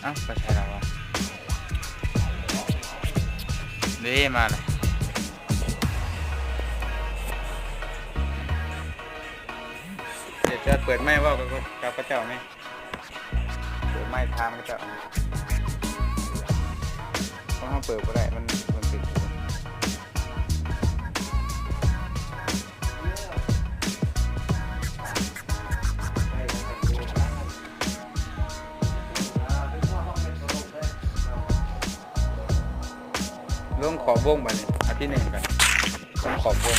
อ้าวไปใช่แล้ววะเด้มาเลยเดี๋ยวจะเปิดไม้ว่ากับพระเจ้าไหมเปิดไม้ทามพระเจ้าเพราะเขาเปิดก็ได้มันปิดลงขอบวงไปเนี่ยอาทิตย์หนึ่งกันลงขอบวง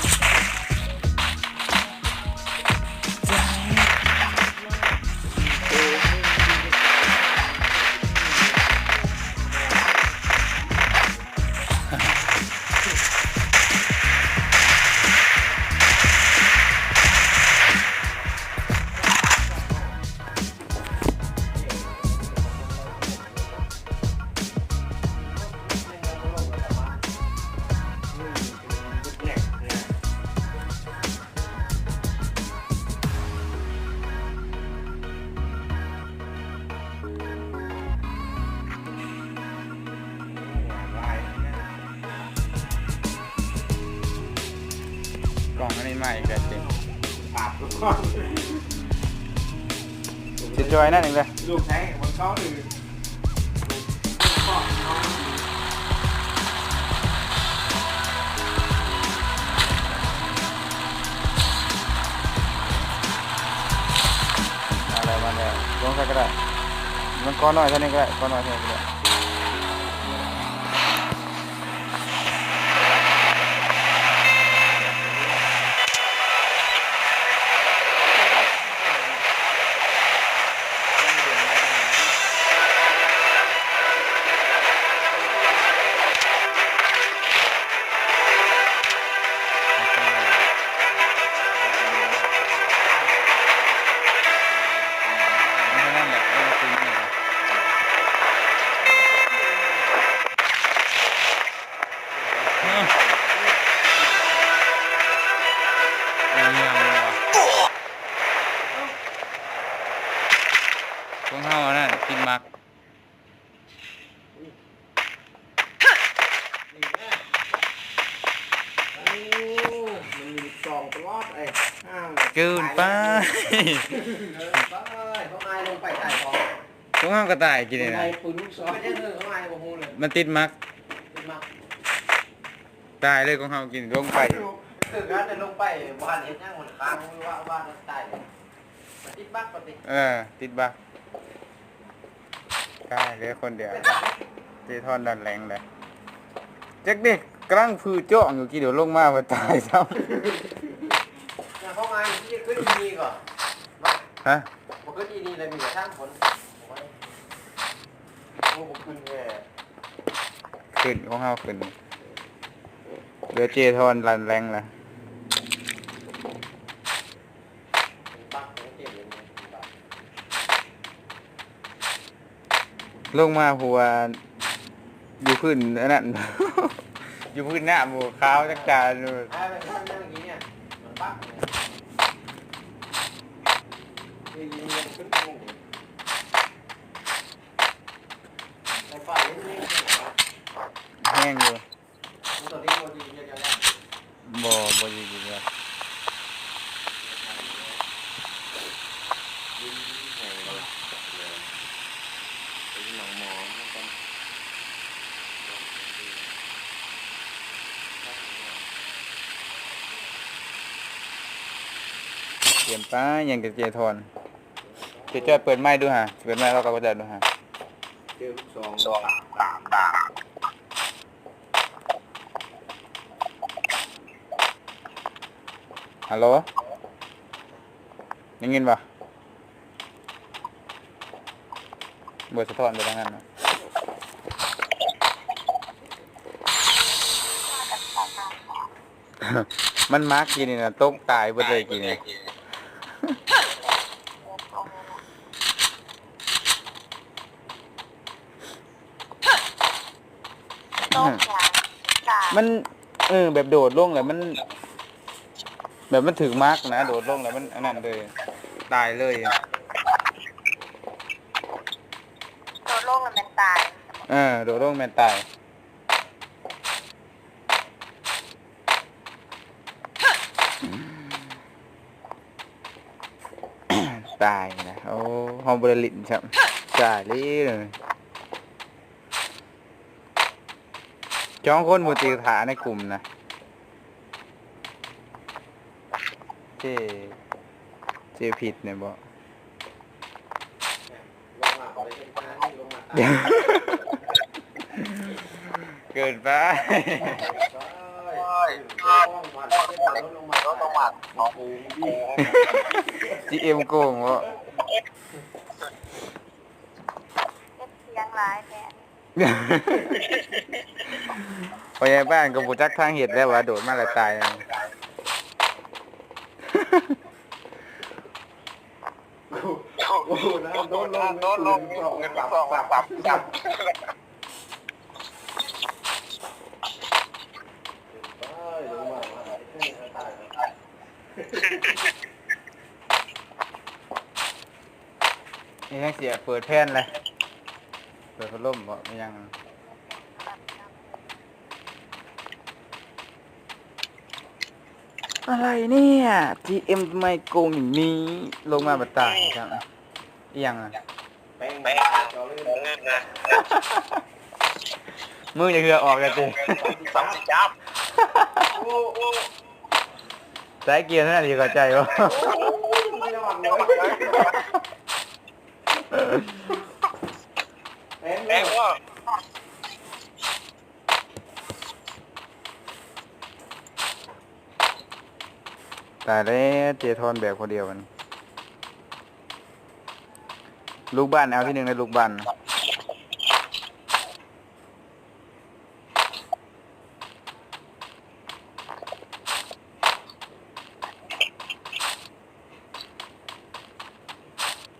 กล่องอันนี้ใหม่กันจริงจิตจอยนั่นเองเลยลูกแท้งมันเขาหรืออะไรมาเนี่ยลงใส่ก็ได้มันก้อนน้อยเท่านี้ก็ได้ก้อนน้อยเท่านี้ก็ได้พวกเขานั่นกินมักมันมีซองตลอดไอ้เกินไปเขาไอ้ลงไปถ่ายของพวกเขาก็ตายกินเลยนะปืนลูกซองไม่ใช่เธอเขาไอ้โมโหเลยมันติดมักตายเลยของเขากินลงไปคือการจะลงไปบ้านเห็นยังหมดค้างว่าบ้านตายติดบักปกติติดบักใช่เหลือคนเดียวเจทอนดันแรงเลยเจ๊กดิกำลังพืชจ่องอยู่กี่เดี๋ยวลงมาไปตายซ้ำอย่างเขาไงที่ขึ้นดีก่อนฮะผมขึ้นดีเลยมีแต่ช่างผลโอ้ผมขึ้นแค่ขึ้นของเขาขึ้นเหลือเจทอนดันแรงเลยลงมาหัวอยู่พื้นนั่น อยู่พื้นหน้าหมูขาวจักจานเลยแห้งอยู่บ่ดีเลยเปลี่ยนป้ายังกับเจทอนเจจ้อยเปิดไม้ดูฮะเปิดไม้เราก็จะดูฮะเจอสองฮัลโหลได้ยินป่ะเบิดสะท้อนไปทางนั้นนะมันมาร์กกินนี่นะตกตายเบิดเลยกินนี่มันแบบโดดลงแล้วมันแบบมันถึงมาร์กนะโดดลงแล้วมันอันนั้นเลยตายเลยโดดล ลงแล้วมันตาย โดดลงแม่นตายตายนะโอ้ฮอมบริลินครับตายเลยจ้องคนมูตีฐาในกลุ่มนะเจผิดเนี่ยบอก ลงมาขอได้เป็นการลงมา เกินไป GM โกงวะ เจ็บเสียงหลายแท้ พอยายบ้านก็บุจักทางเห็ดแล้วว่าโดดมาแล้วตายโดนลงกันปับนี่ยังเสียเปิดแผ่นเลยเปิดพัดลมบ่ไม่ยังอะไรเนี่ย GM ทำไมโกงอย่างนี้ลงมาบัดตายครับอีหยังอ่ะ แป้งจอลื่นนะ มือจะเหือออกกันสิ สับสิจับโอ้ สายเกียร์เท่านั้นที่เข้าใจวะ ไม่ระวังเลยแป้งว่า ตายแล้วเจทอนแบบคนเดียวมันลูกบ้านเอาที่หนึ่งในลูกบ้าน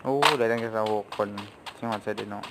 โอ้เลยตั้งแต่26 คนชิงหอดเสร็จเนาะ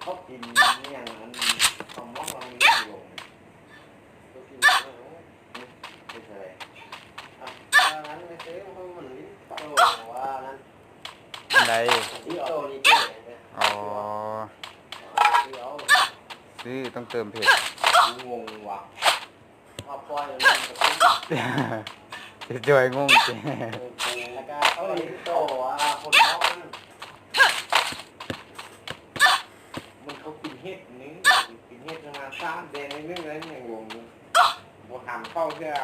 เขากินอย่างนั้นของมองเรามีอยู่เขากินไม่ใช่นั้นไม่ซื้อเพราะมันลิ้นโตว่านั้น อะไร ที่โตนี่เจ๊เนี่ย อ๋อ ที่เอา ซื้อต้องเติมเผ็ด งงว่ะเอาปล่อยมันจะขึ้น จอยงงจริง แล้วก็เขาลิ้นโตว่าคนมองมันเขากินเห็ดนึงกินเห็ดประมาณ3 เดือนนึงอะไรอย่างงงบัวหามเข้าเพื่อ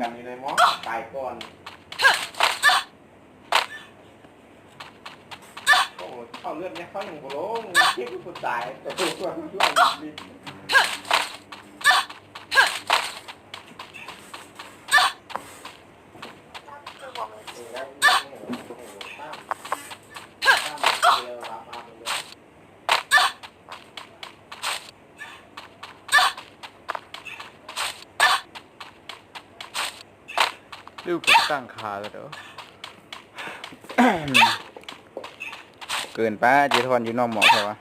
กันอยู่ในหม้อตายก่อนโอ้เข้าเลือดเนี่ยเขาอย่างโบลงเทียบกับผู้ตายแต่ตัวช่วยลิ้นคือบ่มี แล้วโอ้โหตั้มเดียวรับมาไปเลย ลูกกับตั้งขาแล้วเด้อ เกินป้าเจทอนอยู่นอกหมอใช่ปะ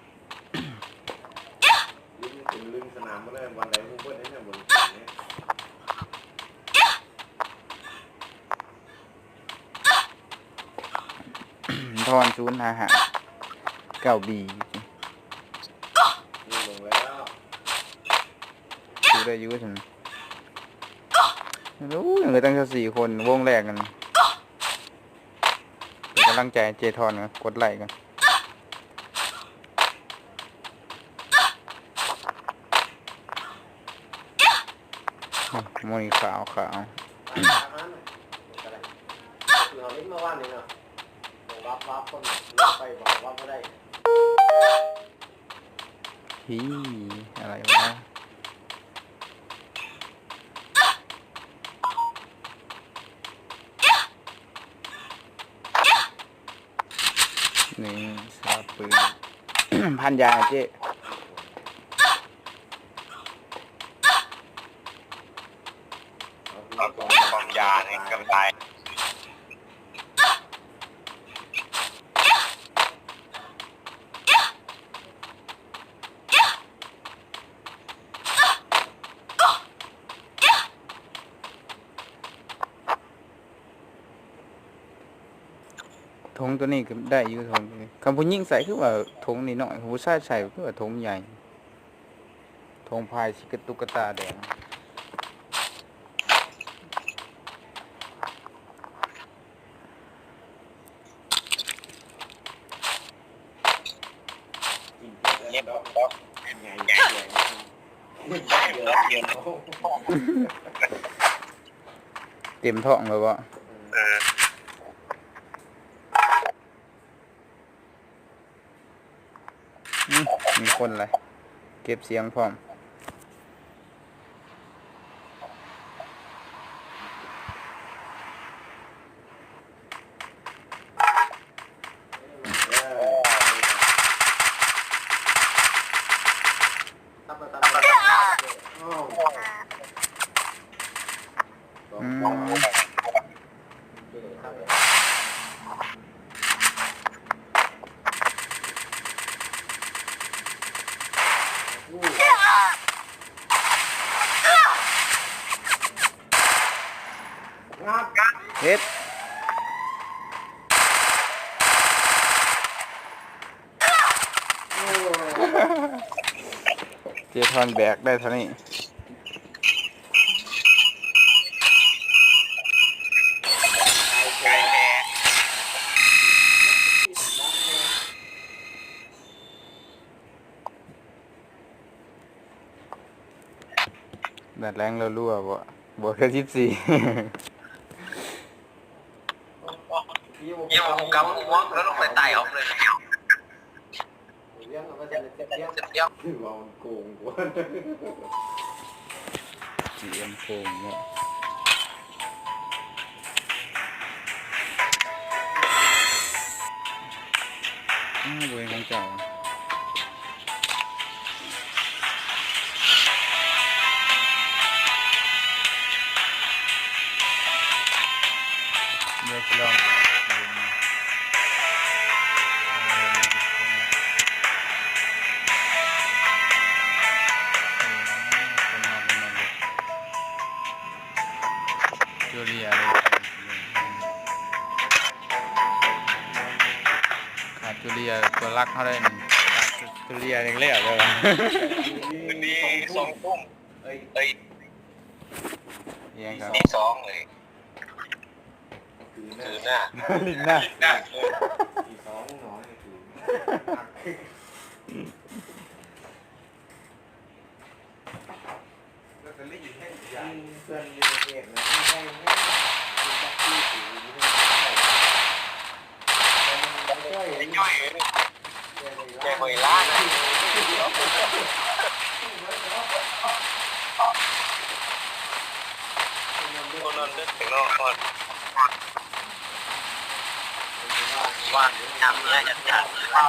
ลิ้นเป็นลึงสนามมาเลยวันไหนมึงเพิ่นเนี่ยบนนี้ ทอน055 9B นี่ลงแล้ว ดูได้อยุ่ฉันรู้ยังเหลือตั้งแค่4 คนวงแรกกันเป็นกำลังใจเจทอนนะกดไลค์กันมวยขาว คือเอาลิ้นมาว่านนี่เนาะวับคนลงไปบอกว่าไม่ได้ ฮีอะไรวะ พันยาเจ๊ ความยาเนี่ยกันตาย ทงตัวนี้ก็ได้อยู่ทงนี้คำพูดยิ่งใส่คือว่าทงนี่หน่อยคำพูดใส่ใส่คือว่าทงใหญ่ทงพายชิกระตุกกระตาแดง เย็บดอกใหญ่ใหญ่ใหญ่เยอะเยอะ เต็มท้องเลยบ่มีคนอะไรเก็บเสียงพร้อมเฮ็ดเจทอนแบกได้เท่านี้แดดแรงรั่วๆบ่แค่14ยี่ผมกำหัวแล้วลงไปไต่ออกเลย เลี้ยงเอาไปจะเลี้ยง เจ็บเดียว เราโกงกว่า GM โฟมเนาะบริของเจ้าเลือกลองจูเลียเลยขาดจูเลียตัวรักเขาได้หนึ่งขาดจูเลียเล็กๆเลย นี่2 ทุ่มเอ้ย ยังครับ นี่2เลยคือหน้า ลิ้นหน้า หน้า อีสองหนอนคือแล้วก็ลิ้นให้ใหญ่เพื่อนเรียกนะไม่ใช่ไม่ใช่จักรที่ถือไม่ใช่ ไอ้ย่อยแกเวลานะคนนอนดึกถึงนอนว่าทำเนี่ยจะทำข้าว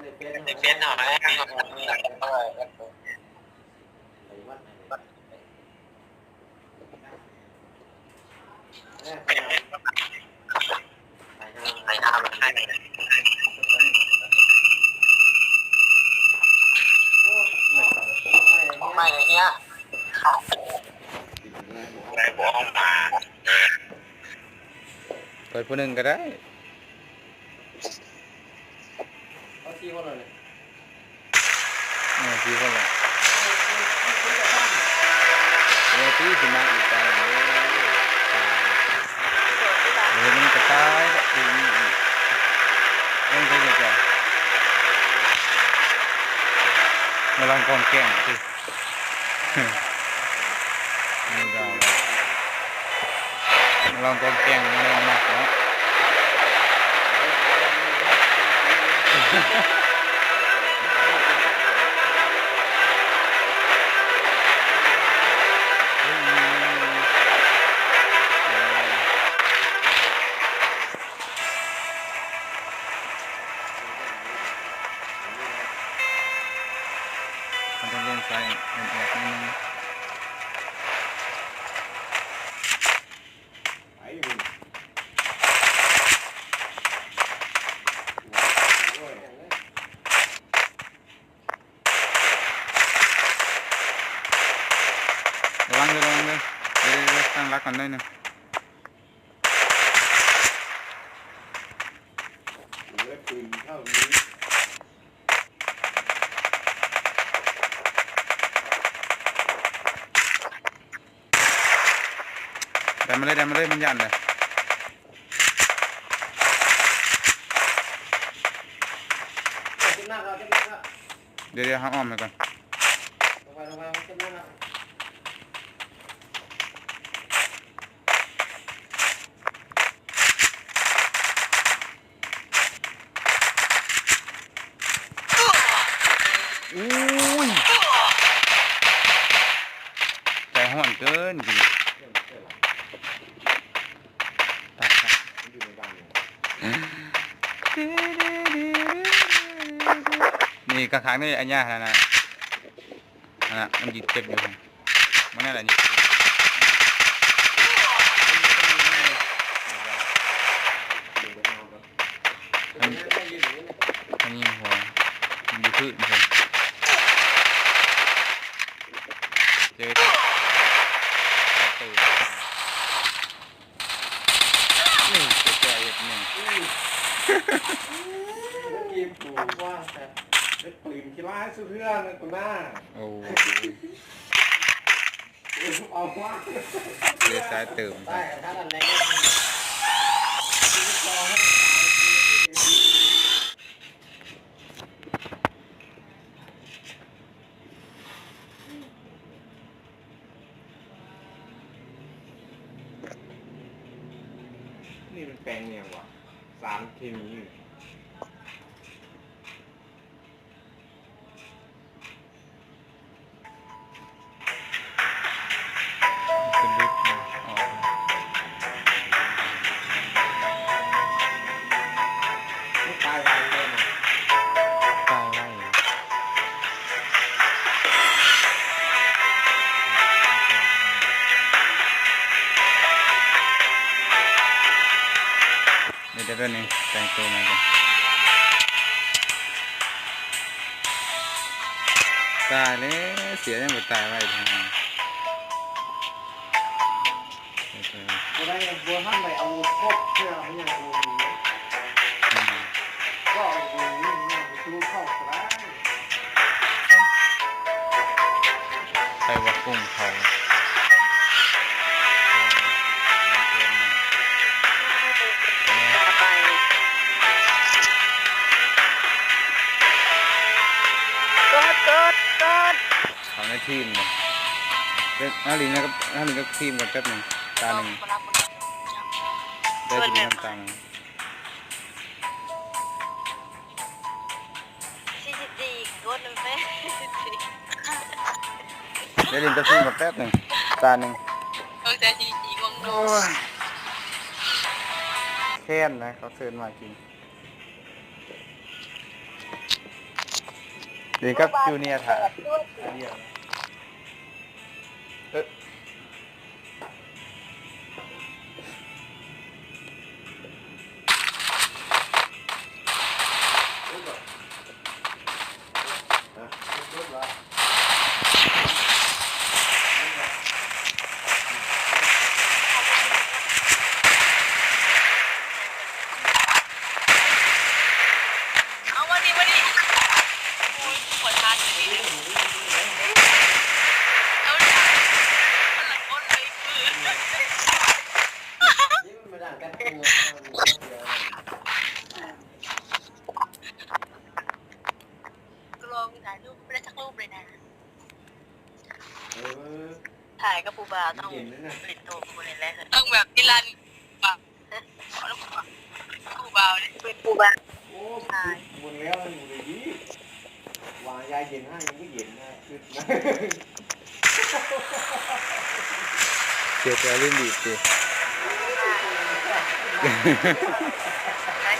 ในเฟซหน่อยมีคนสั่งด้วยไปทำให้ไม่เลยเนี่ยในบ่อห้องปลา เปิดผู้หนึ่งก็ได้ เขาชี้เขาเลย พี่คนละเดี๋ยวตีขึ้นมาอีกตายมันกระตายอีกเรื่องที่จะมาลองกองแก้งสินี่ก็มาลองกองแก้งมาลองหนักเนาะ ใส่ออกนิดนึง ไอ้มึงโอ้ย ระวังเลยเดี๋ยวตั้งรักก่อนได้หนึ่ง เหลือปืนเท่านี้ ได้มาเลยมันยันเลย ขึ้นหน้าเราขึ้นหน้าเรา เดี๋ยวหาอ้อมไปก่อน ลงไปขึ้นหน้าเรา อุ้ยใจห่อนเกินจริงตายครับ อยู่ในบ้านอยู่ นี่กระถางนี่อันยาขนาดนั้นนะมันหยิบเก็บอยู่มันนี่แหละนี่ อยู่ในบ้านก่อนไม่ยืนอย่างนี้นะ มันยิงหัวมันอยู่พื้นเลยเจอตื่นนี่เจออีกหนึ่ง ทีมผูว่าแต่ได้ปืนกีฬาสุดเรื่องนะคุณหน้า โอ้ เอาว่า เจอสายเติม ได้ถ้าดันแรงนี่มันแปลงเนี่ยวะสารเคมี ขึ้นลิฟต์ออก ไม่ตายไปเลยนะ ตายไว้เดี๋ยวนี่แต่งตัวมาก่อนตายแล้วเสียยังไม่ตายไว้ทางนั้น จะได้บัวท่านไหนเอาครบเพื่อเอาอย่างดูนี้ก็เอาดูนี้เนี่ยดูเข้าก็ได้ ไปวัดกุ้งเขา ไปกด เขาในทีมเลยน้าลิงนะครับน้าลิงก็ทีมกันแป๊บหนึ่งตาหนึ่งได้ทีน้ำตัง 44กดนึงเฟ้ ได้ลิงก็ทีมกันแป๊บหนึ่งตาหนึ่ง แต่44งง โอ้ยแค้นนะเขาเชิญมาจริงลิงกับจูเนียร์ถ่ายเอ๊ะ เอาวันนี้โอ้ยปวดทานอยู่นี่เอาดิมันละคนเลยคือ นี่มันมาด่างกันตัว กูลองถ่ายรูปไม่ได้สักรูปเลยนะ เออ ถ่ายกับปูบาต้อง เห็นไหมนะ เล่นตัวกูเล่นแรกต้องแบบนิรันดร์แบบขอแล้วปูบาเลยเป็นปูบา โอ้บุญแล้วอยู่ในนี้วางยาเย็นให้ยังไม่เย็นนะคือนะ เจ็บแล้วเล่นดีสิ ได้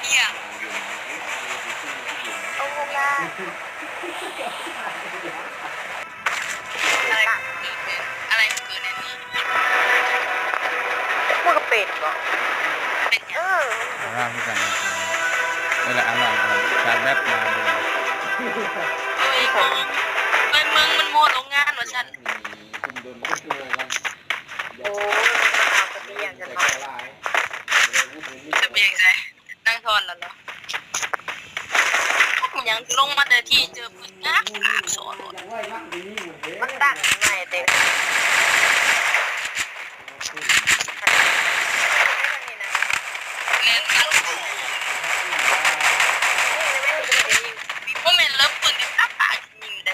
เนี่ย อะไรเกิดในนี้ มันก็เป็นบ่ เป็นยัง เอาล่างที่กันนี่แหละเอาล่างชาร์จแบตมาดู โอ้ยมึงมันโมโรงงานว่าฉัน คุมโดนก็คือกัน โอ้ยมันเอาไปเลี้ยงกัน จะ เนาะ ลาย จะเบียงใจนั่งทอนแล้วเหรอมันยังลงมาแต่ที่เจอปืนงักสอน มันตั้งใหม่เด็กเล่นกันพวกแม่เลิฟปืนที่ตั้งปากยิงได้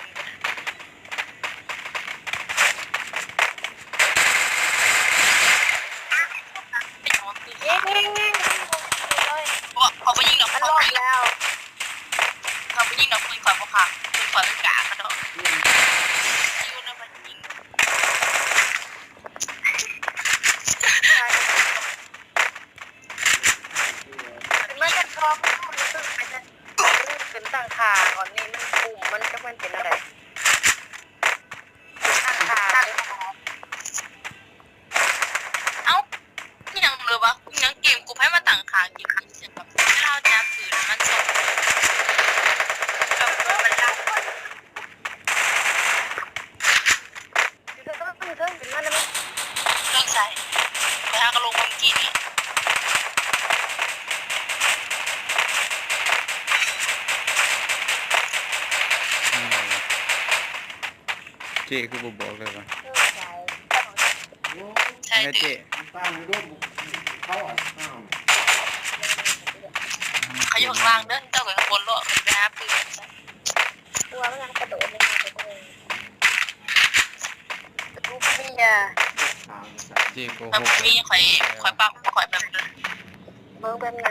พอไปยิงดอก มัน พอ รอ ไป บแล้ว ยิงดอกปืนข่อยพอค่ะปืนข่อยเป็นกากกระโดดยูนั่นมันยิง เมื่อกันพร้อมมันตึ้งไปจะเป็นตั้งขาก่อนนี่มันปุ่มมันจะมันเป็นอะไรตั้งขา เอ้ายังเลยวะยังเกมกูให้มาต่างคางเกมนี้เสียงแบบไม่เล่าแจ้งปืนมันส่งแบบมันรัก คือก็ต้องเป็นเครื่องเป็นมันนะ เรื่องใจไปหากระโหลกมันกินนี่ เจ๊คือบอกเลยว่า ใช่ แม่ ดื้ เจ๊ อ ตั้งด้วยเขาอ่ะ เขาอยู่ข้างล่างเด้อเจ้ากับข้างบนโลกมันไปหาปืน ตัวมันยังกระโดดเลยนะตัวเองลูกพี่อ่ะ เจ๊โก ถ้า หก มีข่อยปักข่อยแบบ เมื่อเป็นไง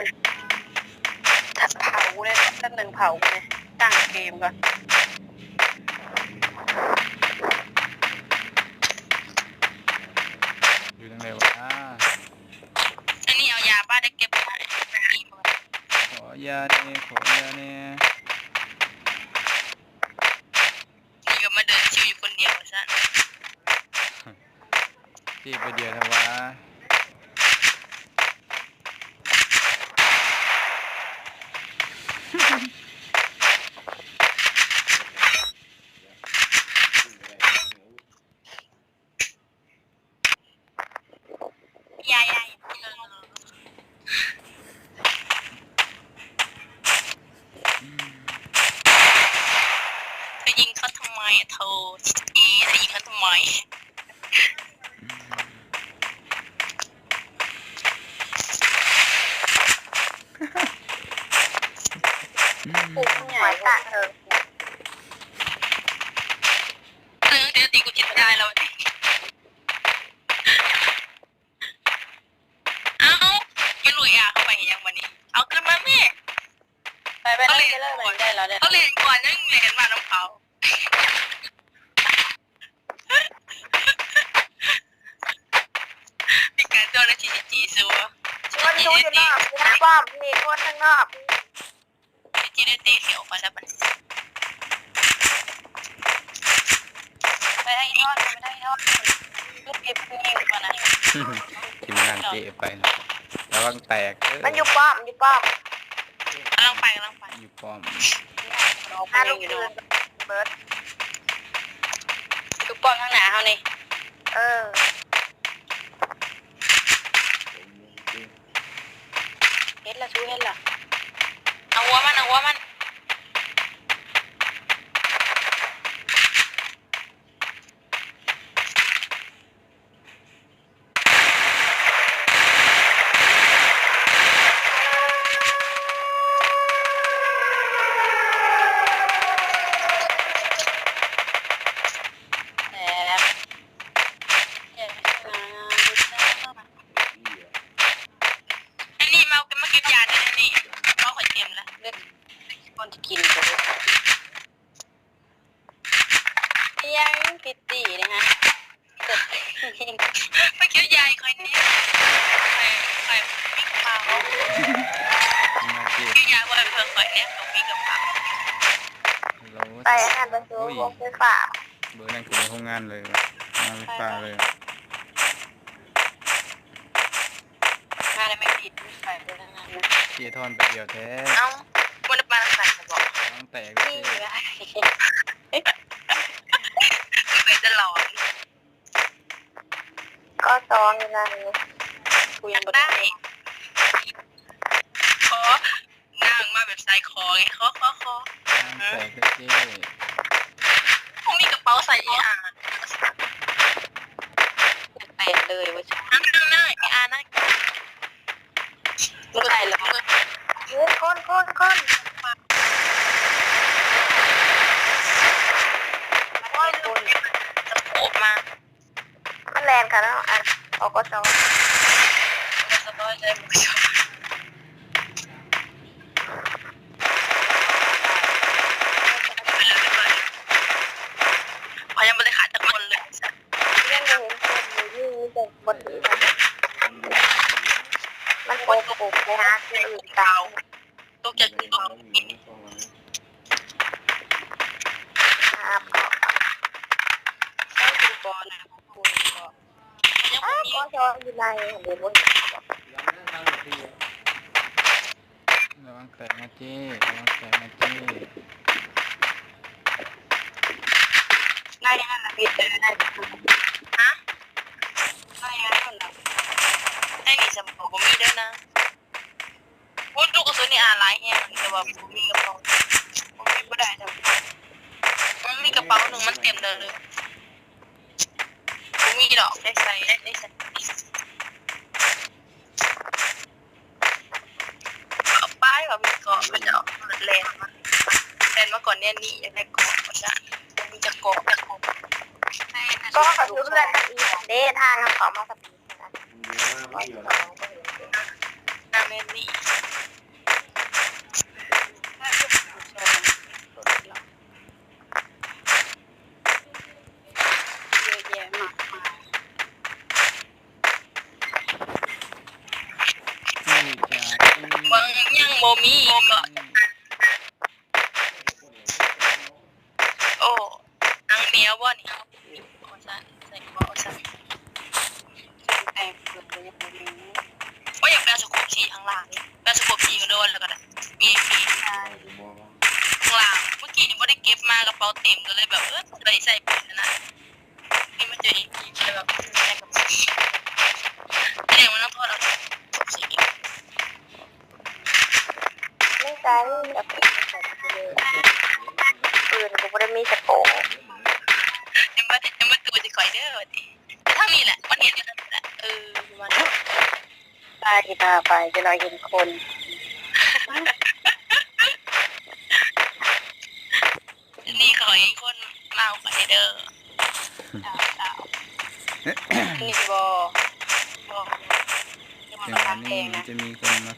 ถัดเผาเลยตั้งหนึ่งเผาเลยตั้งเกมก่อน อยู่ตรงไหนวะ อันนี้เอายาบ้าได้เก็บไปนี่ ขอยาเนี่ยขอยาเนี่ย นี่ก็มาเดินชิวอยู่คนเดียวซะ เจ๊ไปเดียวทำวะยายเธอยิงเขาทำไมเธอจี้เธอยิงเขาทำไม ปุ๊บใหญ่ตัดเออ เรื่องเดี๋ยวตีกูจิตได้แล้วเอาไม่รวยอ่ะเข้าไปยังวันนี้เอาขึ้นมาแม่ ไปเล่นไปเล่นไปได้แล้วเนี่ย เขาเรียนก่อนยังเรียนมาน้ำเขามีการโดนจีซัว คนดูอยู่นอกมีป้อมมีคนข้างนอก จีได้ตีเขียวมาแล้วมันไปได้ทอดไปได้ทอดลูกเก็บยิงมานะ ทีมงานเจ๊ไปนะระวังแตก มันอยู่ป้อมอยู่ป้อม กำลังไป อยู่ป้อม ห้าลูกปืนเบิร์ด ทุกป้อมข้างหน้าเขานี่ เออ เฮ็ดละชูเฮ็ดละเอาหัวมันอันนี้มาเก็บยาได้นี่ก็ขอเตรียมละเลือกคนที่กินกันยังปิดตีนะฮะเกิดไปเคี้ยวยายคนนี้ไปวิ่งเผา ทีมงานเจ๊ เคี้ยวยายว่าเพิ่งข่อยเนี่ยเขาวิ่งกับเผา ไปอาหารประตูวงไฟฟ้า เบอร์นั่นคือในห้องงานเลยงานไฟฟ้าเลย งานไม่ผิดไม่ใส่ด้วยนะ เจียทอนไปเดียวแท้ เอ้าวันปลาใส่จะบอก ต้องแตก นี่ไงไปตลอด ก็ซองอยู่นั่น กูยังไม่ได้ขอนั่งมาแบบใส่คอไงคอ ต้องแตกเจ๊ ผมมีกระเป๋าใส่เออาร์แตกเลยว่านั่งเออาร์นั่งมือไหนแล้วมือ เฮ้ยคนโอ้ยลูกจะโผล่มา มันแลนค่ะแล้วอ่ะอก็ซอง สบายใจหมดพยังไม่ได้ขาดจากคนเลย ยังไม่เห็นคนอยู่นี่แต่บนอื่นมันโกหกนะฮะที่อื่นตาย ลูกจะกินตัวกิน ครับ ข้าวกินก่อนนะคุณก็ยัง อ้าว มี ก็ซองอยู่ในเดี๋ยวบน ระวังแตกนะเจ๊ระวังแตกนะเจ๊ ได้ยังไงล่ะพี่ได้ฮะได้ยังไงล่ะได้มีสมองผมมีด้วยนะพูดลูกกระสุนนี่อ่านหลายแห่งแต่ว่าผมมีกระเป๋าผมมีไม่ได้ทำมันมีกระเป๋าหนึ่งมันเต็มเลยผมมีดอกได้ใส่เอาป้ายว่ามีเกาะก็จะเอาแลนมาก่อนเนี่ยนี่อยากได้เกาะก็จะมีจะเกาะก็เขาซื้อเพื่อนกันอีกเด้ทางเขามาสักปีนะ นางเมนี่เยอะแยะมากมาย นี่จ้า บางยังโมมีก็โอ้นางเมียว่านี่โอ้ฉันใส่บ่ฉันแต่งเกิดเลยว่าอยากแปลสกุลสีข้างล่างนี่แปลสกุลสีก็โดนแล้วก็ได้มีข้างล่างเมื่อกี้นี่ไม่ได้เก็บมากระเป๋าเต็มก็เลยแบบเลยใส่ปืนนะนี่มันเจออีกเลยแบบแม่กับเดี๋ยวมันต้องโทษเอาสี ไม่ใช่แบบปืนกูไม่ได้มีสโปง ยังไม่ตัวจะคอยเด้อดิทั้งนี้แหละมันเห็นอยู่นั่นแหละมัน ตายที่ตาไปจะลอยเห็นคน นี่ขอให้คนเมาไปเด้อนี่บอจะมา อย่าง ทำเอ นี้ งนะ จะมีคนมา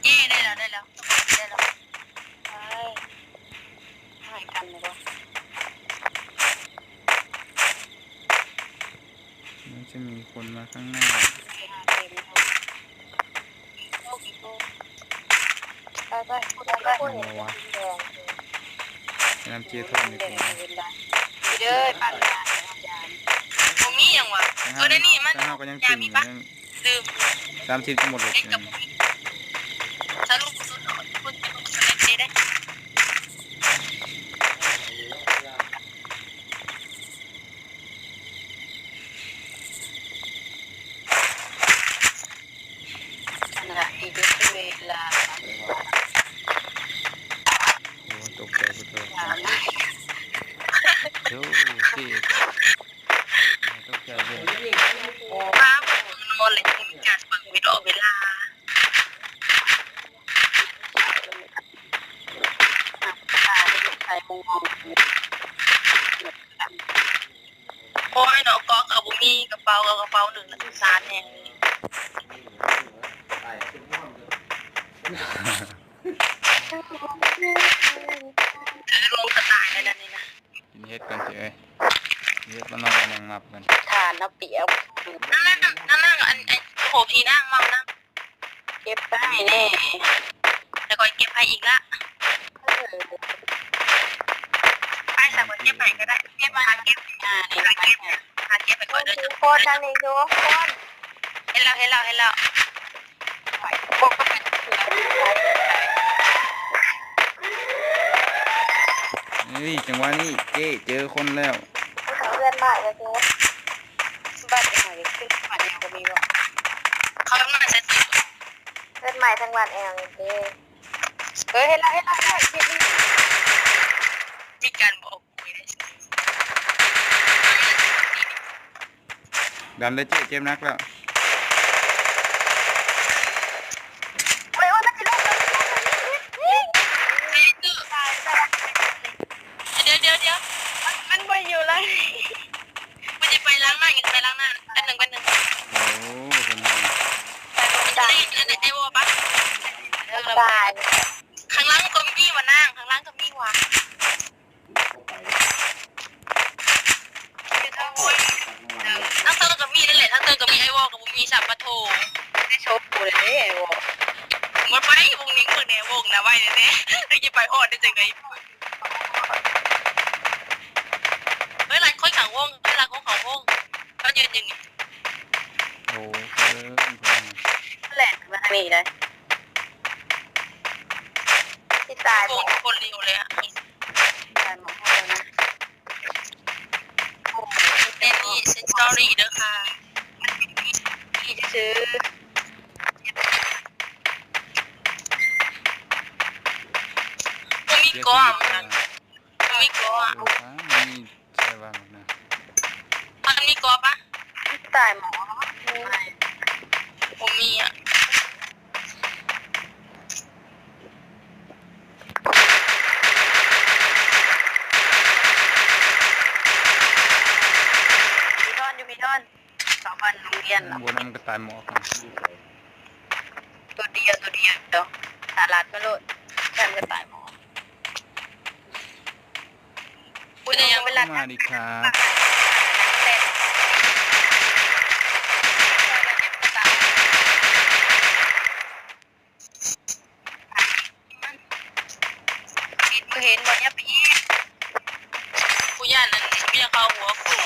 ได้แล้วไปให้กันเลย มันจะมีคนมาข้างหน้า ไปคนเห็นแดง น้ำเจียทอนดีกว่า เด้อปั่นผมมีอย่างวะได้นี่มัน ข้างนอกก็ยังตึงอยู่ยัง ลืม 30ก็หมดเลย กับสรุปสุดคุณจะได้ อีกเวลา โอ้ตกใจไปเลยโอ้พี่ตกใจเลย ภาพนอนเลยมีการฟังวิดีโอเวลาใส่มองโอ้ยเนาะก็กับบุมีกระเป๋าหนึ่งนักศึกษาแน่ถือลงกระต่ายในนั้นนี่นะ กินเฮ็ดกันสิเอ้ยเฮ็ดมันนอนกันยังมับกัน ทานน้ำเปียกนั่งอันโหพี่นั่งเมานั่งเก็บไปแน่แล้วก็เก็บไปอีกละไปใส่ แต่ว่าเก็บใหม่ก็ได้เก็บมาเก็บนี่เก็บเก็บไปก่อนเด้อ โคตรทางนี้ทุกคน เห็นแล้ว นี่จังหวะนี้เจ๊เจอคนแล้ว เพื่อนบ้านเลยทุก บ้านไหนขึ้นบ้านยังก็มีบ่เขากำลังเซ็ต เพื่อนใหม่ทั้งวันแอลเด้ เห็นแล้วมีการบอกคุยได้สิ ดันเลยเจ๊เจ็บนักแล้ว โอ้ยมันจะลงเดี๋ยวมันไปอยู่แล้วมันจะไปล้างหน้าไปล้างหน้าอันหนึ่ง โอ้คนท ไอ้วัวปะ ตาย ข้างล่างก็มีวะนั่งข้างล่างก็มีวะทั้งเตอร์กับมีนั่นแหละทั้งเตอร์กับมีไอ้วอกับมีสับปะโถได้ชกกูเลยไอ้วอมันไปวงนี้มือเนี่ยวงนะไว้เนี่ยไอ้ยี่ไปออดได้จังไงเฮ้ยหลายคนขังวงเวลาคนขังวงเขายืนยังไง ำโอ้เพิ่ม แหละมาทางนี้เลย ที่ตายหม ว ด งคนเร็วเลยอ่ะการมองเขานะเต้นนี่เซนสตอรี่เด้อค่ะที่จะซื้อมีก้อนมีก้อน มีใช่บ้างนะ มันมีก้อนปะ ตายหมอ ผมมีอ่ะ พี่ทอนสองวันโรงเรียน บนนั้นก็ตายหมอกนะ ตัวเดียวตลาดก็โลดฉันก็ตายหมอคุณยังเวลา มาดิครับ เห็นวันนี้พี่กูย่านนั้นไม่จะเข้าหัวกู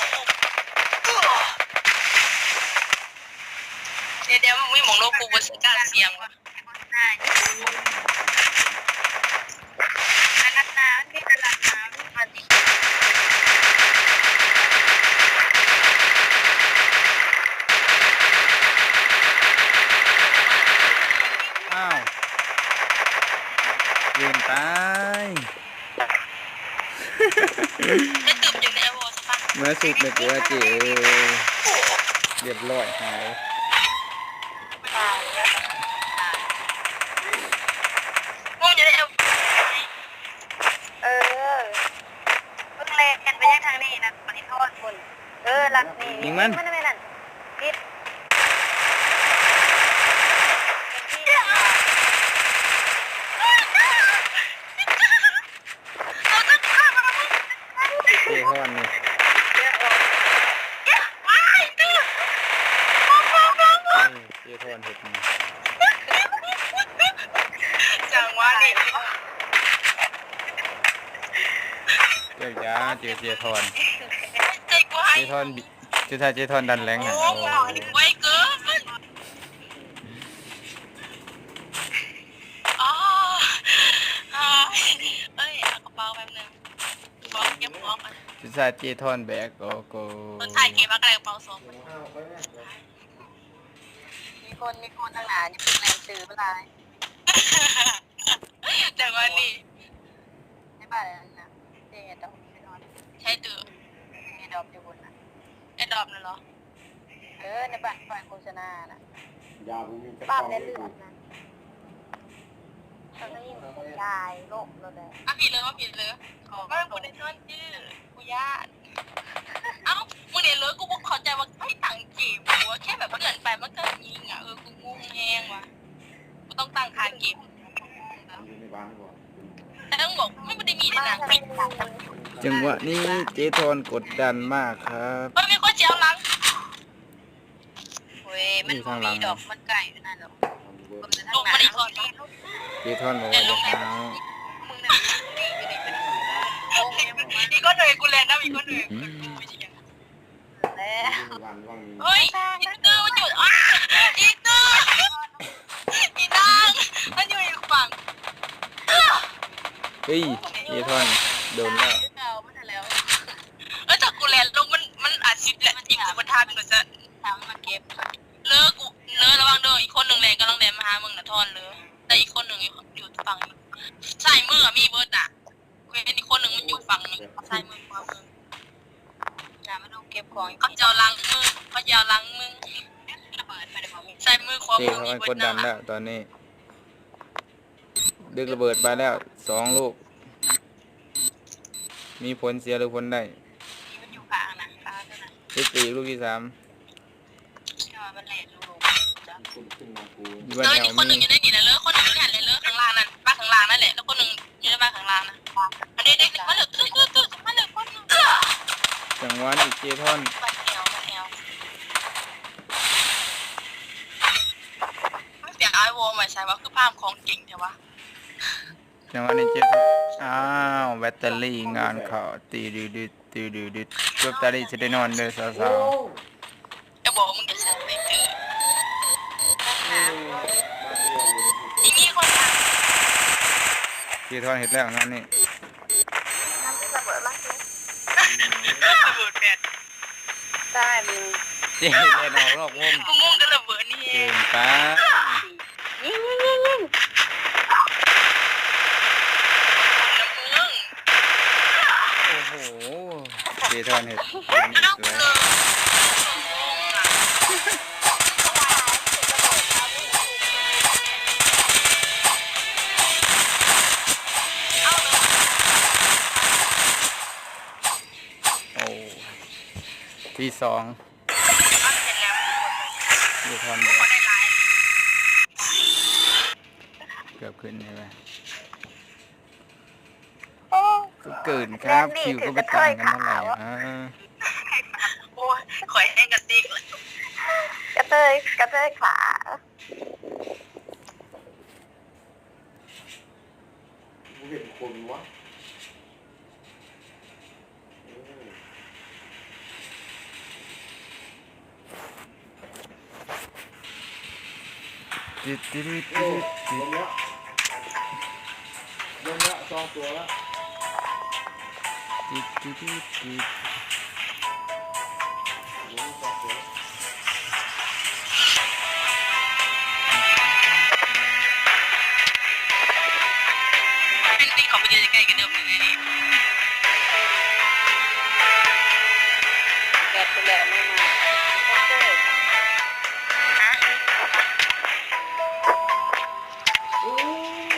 เดี๋ยวไม่มองโลกกูบนสังการเสียงว่ะตลาดน้ำที่ตลาดน้ำมาดิ อ้าวเวียนตาย ได้ตื่นอยู่ในโวสปะ เมื่อสุดเลยกูว่าเจ๊เรียบร้อยหาย มึงจะได้เอา เพิ่งเล่นไปยังทางนี้นะปฏิโทษคนหลักนี่มันไม่นั่นพิษ เจ๊ทอนนี่เจ๊ทอนเห็ดนี่ จังว่านี่ เจ๊จ้าเจ๊ทอน เจ๊กูให้ เจ๊ทอนเจ๊ทอนดันแรงอ่ะ โอ้ไว้เกินอ๋อเอ้ยเอากระเป๋าแป๊บนึงบอกเก็บของกัน เจ๊ทอนแบกโกโก้ ต้นถ่ายเก็บอะไรกระเป๋าสอง มีคนทางหนานี่เป็นแรงซื้อเมื่อไร แต่ว่านี่ ในบ้านนั้นนะเจ๊ดอกไปนอน ใช้ตื่น เจ๊ดอกอยู่บนน่ะ ไอ้ดอบนั่นเหรอ ในบ้านฝ่ายโฆษณาน่ะ ยาผมมีกระ ป้า ป๋อง ได้เลือดนะตอนนี้ยายโรคเราเลย อ่ะผิดเลยว่าผิดเลยไม่กูได้ซ่อนชื่อกูญาติเอ้ามึงเนี่ยเลยกูบอกเข้าใจว่าให้ตังค์จีบกูแค่แบบเกินไปมันเกินยิงอ่ะกูงงแหงว่ะกูต้องตั้งค่าเก็บ อยู่ในบ้านก่อน แต่ต้องบอกไม่ได้มีในหนัง จังหวะนี้เจ๊ทอนกดดันมากครับ มันมีคนเจียวหลังเว้ยมันมีดอกมันไก่อยู่นั่นหรอลงมาอีกคนนึง เจ๊ทอนบอกว่าจะเอา มึงเนี่ยนี่อยู่ในเป็นอีกคน คนหนึ่งกูแลนด์อีกคนหนึ่งไม่ใช่ยัง แล้ว วันว่างมี เฮ้ยอีกตัวมันอยู่อีกตัวอีนางมันอยู่อีกฝั่ง เฮ้ยเจทอนโดนแล้ว เอาไม่ทันแล้วจากกูแลนด์ลงมันอาจสิบแหละอีกคนทาเป็นก็จะทำมาเก็บเลิกกูเลิกระวังเด้ออีกคนหนึ่งแรงกำลังแรงมาหามึงนะทอนเลยแต่อีกคนหนึ่งอยู่ฝั่งใส่มือมีเบิร์ดอ่ะเว้นอีกคนหนึ่งมันอยู่ฝั่งใส่มือขวามืออย่ามาดูเก็บของเขาจะล้างมือเขาจะล้างมือระเบิดไปเดี๋ยวใส่มือขวา เจ มือ ท มี อน เบิ ก ร์ ด ด ดันแล้วตอนนี้ดึกระเบิดไปแล้ว2 ลูกมีผลเสียหรือผลได้ มันอยู่กลางนะกลางนั่นน่ะ ดึกตีลูกที่ 3 ใช่มันแหลกลง คุณขึ้นมากู อยู่บ้าน เลิ แอก ว อีกคนหนึ่ง มี อยู่ในนี่นะเลิกคนหนึ่งอยู่ในหันเลยเลิกข้างล่างนั่นบ้านข้างล่างนั่นแหละแล้วคนหนึ่งอยู่ในบ้านข้างล่างนะอันนี้เด็กมาเหลือตู้มาเหลือคนนึง จังหวะนี้เจทอน บ้านแอลไม่เสียงไอโวหมายใช่ว่าคือภาพของจริงใช่ปะ จังหวะนี้เจทอนอ้าวแบตเตอรี่งานเข้าตีดืดจบตาลีสิได้นอนเด้อสาว จะบอกมึงจะใช้ไม่เจออีนี่คนท ๆเจทอนเฮ็ดแล้วงานนี้ น้ำที่ระเบิดมากเลย ำระเบิดแปด ได้มึง เจเล่นออกรอบวง กูงงกับระเบิดนี่ เก่งป้า ยิง น้ำมึง โอ้โหเจทอนเฮ็ดอันนี้ เอา อีก เล แล้ว ย โอ้ที่2เจทอนบอกเกือบขึ้นใช่ไหม โอ้ ก็เกินครับคิวก็ไม่ต่างกันเท่าไหร่โอ้ยข่อยแห้งกระติก กระเทยขา กูเห็นคนวะ ติด โอ้ลงแล้ว2 ตัวแล้วลง2 ตัว เป็นตีเขาไปยืนใกล้กันเดิมเลย